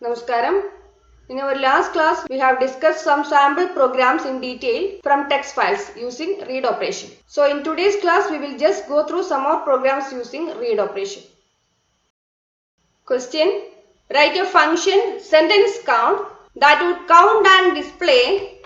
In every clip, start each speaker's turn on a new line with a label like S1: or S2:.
S1: Namaskaram. In our last class, we have discussed some sample programs in detail from text files using read operation. So in today's class, we will just go through some more programs using read operation. Question. Write a function sentence count that would count and display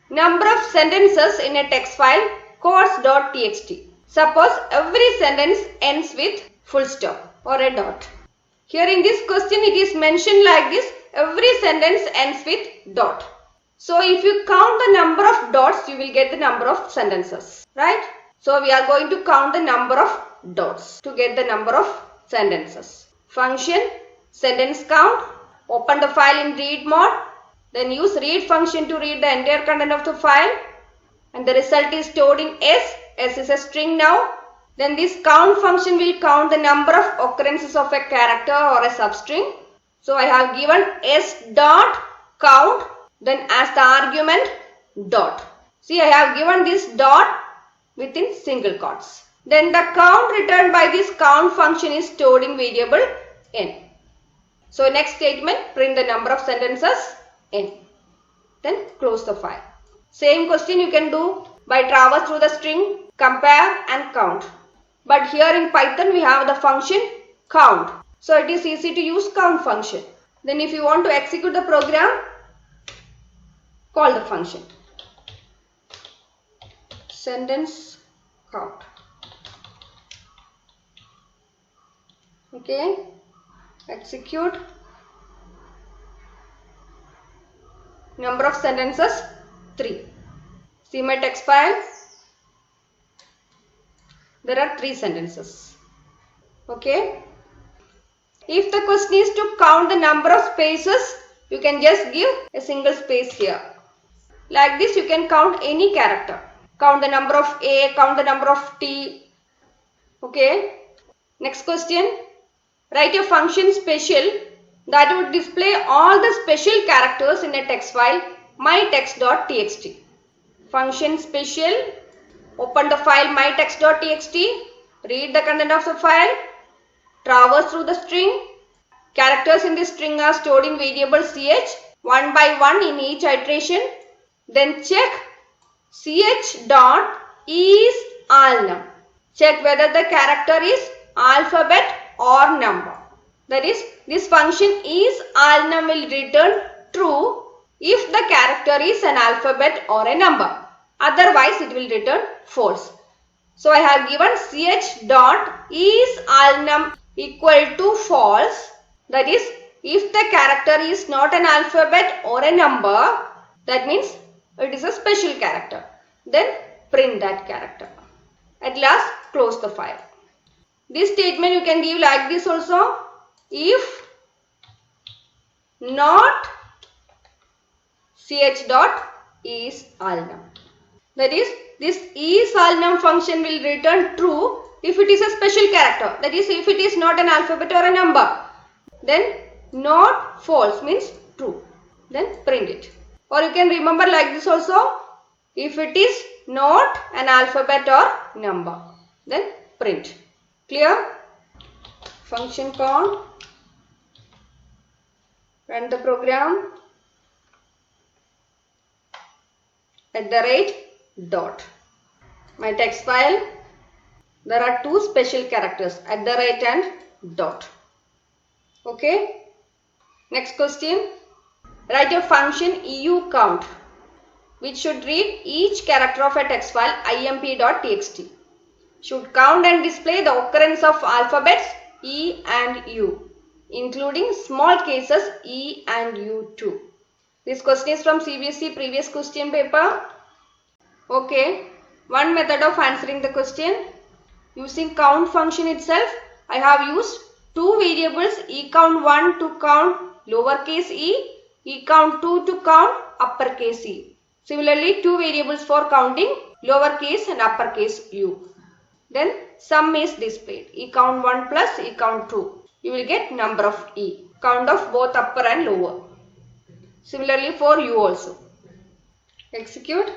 S1: number of sentences in a text file quotes.txt. Suppose every sentence ends with full stop or a dot. Here in this question it is mentioned like this, every sentence ends with dot. So if you count the number of dots, you will get the number of sentences, right? So we are going to count the number of dots to get the number of sentences. Function sentence count, open the file in read mode, then use read function to read the entire content of the file, and the result is stored in S. S is a string now. Then this count function will count the number of occurrences of a character or a substring. So I have given S dot count, then as the argument dot. See, I have given this dot within single quotes. Then the count returned by this count function is stored in variable n. So next statement, print the number of sentences n. Then close the file. Same question you can do by traverse through the string, compare and count. But here in Python we have the function count. So it is easy to use count function. Then if you want to execute the program, call the function sentence count. Okay, execute. Number of sentences 3. See my text file. There are 3 sentences. Okay. If the question is to count the number of spaces, you can just give a single space here. Like this you can count any character. Count the number of A, count the number of T. Okay. Next question. Write a function special that would display all the special characters in a text file mytext.txt. Function special. Open the file mytext.txt, read the content of the file, traverse through the string. Characters in this string are stored in variable ch one by one in each iteration. Then check ch dot is alnum. Check whether the character is alphabet or number. That is, this function is alnum will return true if the character is an alphabet or a number. Otherwise it will return false. So I have given ch dot is alnum equal to false. That is, if the character is not an alphabet or a number, that means it is a special character. Then print that character. At last close the file. This statement you can give like this also. If not ch dot is alnum. That is, this is alnum function will return true if it is a special character. That is, if it is not an alphabet or a number. Then not false means true. Then print it. Or you can remember like this also. If it is not an alphabet or number, then print. Clear? Function count. Run the program. @ my text file, there are 2 special characters @ and dot. Okay. Next question. Write a function eu count which should read each character of a text file imp.txt. Should count and display the occurrence of alphabets e and u, including small cases e and u too. This question is from CBSE previous question paper. Okay. One method of answering the question. Using count function itself, I have used 2 variables ecount1 to count lowercase e, ecount2 to count uppercase e. Similarly, 2 variables for counting lowercase and uppercase u. Then sum is displayed. Ecount1 plus ecount2. You will get number of e. Count of both upper and lower. Similarly for u also. Execute.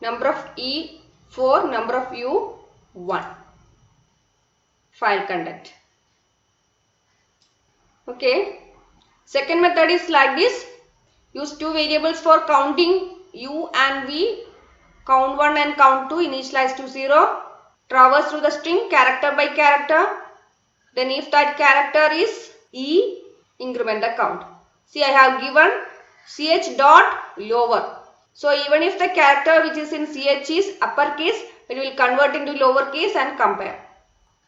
S1: Number of e 4, number of u 1. File content. Okay. Second method is like this. Use two variables for counting u and v. Count 1 and count 2, initialize to 0. Traverse through the string character by character. Then if that character is E, increment the count. See, I have given ch dot lower. So even if the character which is in ch is uppercase, we will convert into lowercase and compare.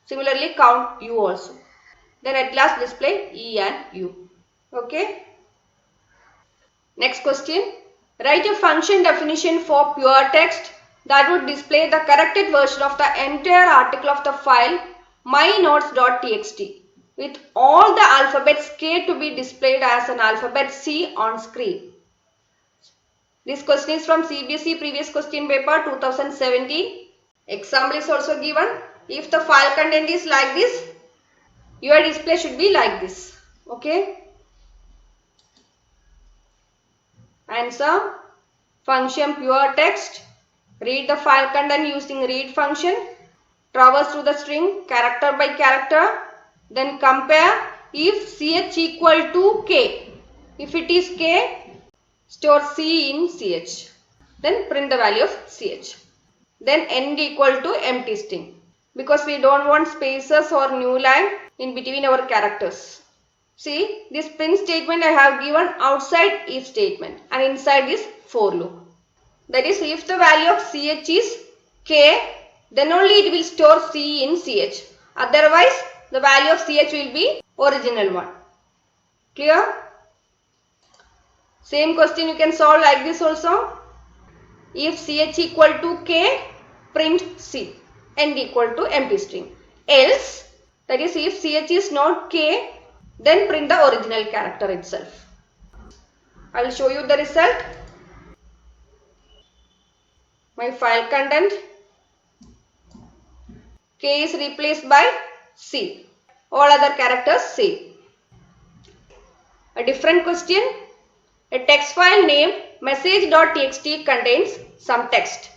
S1: Similarly, count u also. Then at last display E and U. Okay. Next question. Write a function definition for pure text that would display the corrected version of the entire article of the file mynotes.txt with all the alphabets K to be displayed as an alphabet C on screen. This question is from CBSE previous question paper 2017. Example is also given. If the file content is like this, your display should be like this. Okay. Answer. Function pure text. Read the file content using read function. Traverse through the string character by character. Then compare if ch equal to k. If it is k, store c in ch. Then print the value of ch. Then end equal to empty string. Because we don't want spaces or new line in between our characters. See, this print statement I have given outside if statement and inside this for loop. That is, if the value of ch is k, then only it will store c in ch. Otherwise, the value of ch will be original one. Clear? Same question you can solve like this also. If ch equal to k, print c. End equal to empty string. Else, that is, if ch is not k, then print the original character itself. I will show you the result. My file content. K is replaced by C. All other characters same. A different question. A text file named message.txt contains some text.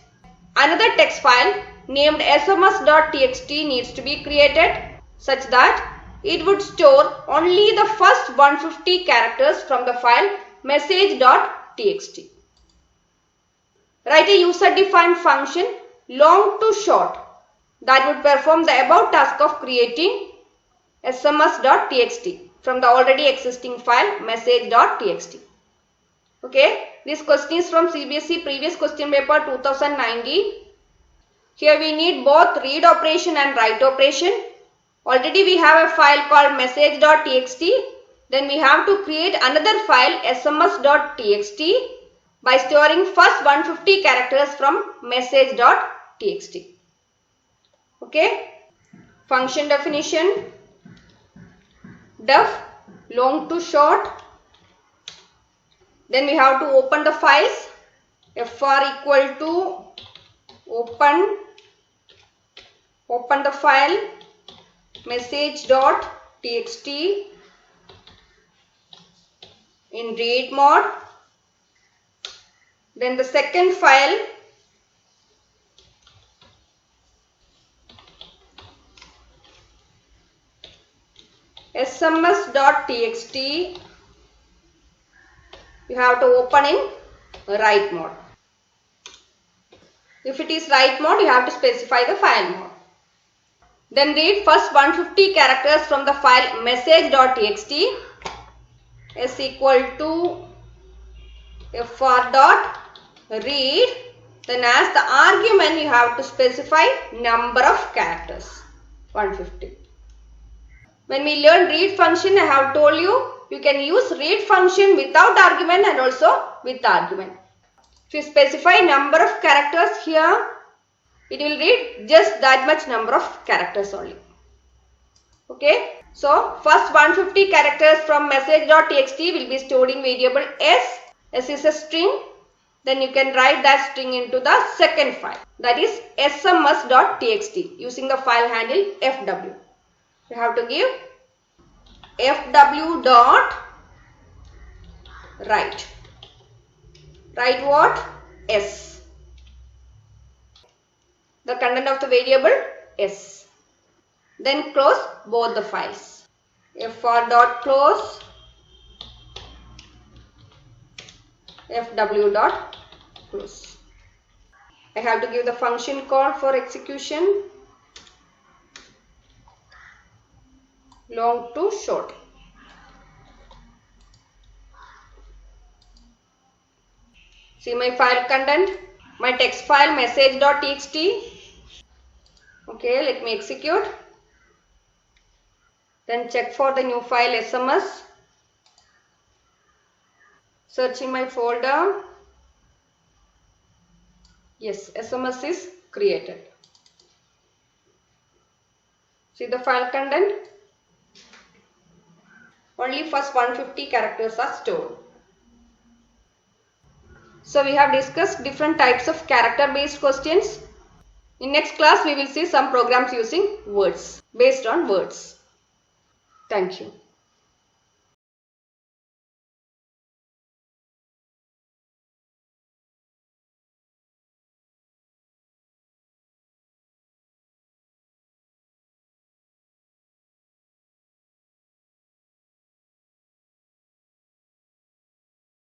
S1: Another text file named sms.txt needs to be created such that it would store only the first 150 characters from the file message.txt. Write a user-defined function long to short that would perform the above task of creating sms.txt from the already existing file message.txt. Okay, this question is from CBSE previous question paper 2019. Here we need both read operation and write operation. Already we have a file called message.txt. Then we have to create another file sms.txt by storing first 150 characters from message.txt. Okay. Function definition. Def long to short. Then we have to open the files. Fr equal to open the file message.txt in read mode. Then the second file sms.txt you have to open in write mode. If it is write mode, you have to specify the file mode. Then read first 150 characters from the file message.txt is equal to fr dot read. Then as the argument you have to specify number of characters 150. When we learn read function, I have told you can use read function without argument and also with argument. If you specify number of characters here, it will read just that much number of characters only. Okay. So, first 150 characters from message.txt will be stored in variable s. S is a string. Then you can write that string into the second file. That is sms.txt using the file handle fw. You have to give fw dot write. Write what? S. The content of the variable S. Then close both the files. fr dot close, fw dot close. I have to give the function call for execution, long to short. See my file content, my text file message.txt. Okay, let me execute. Then check for the new file SMS. Search in my folder. Yes, SMS is created. See the file content. Only first 150 characters are stored. So we have discussed different types of character based questions. In next class we will see some programs using words, based on words. Thank you.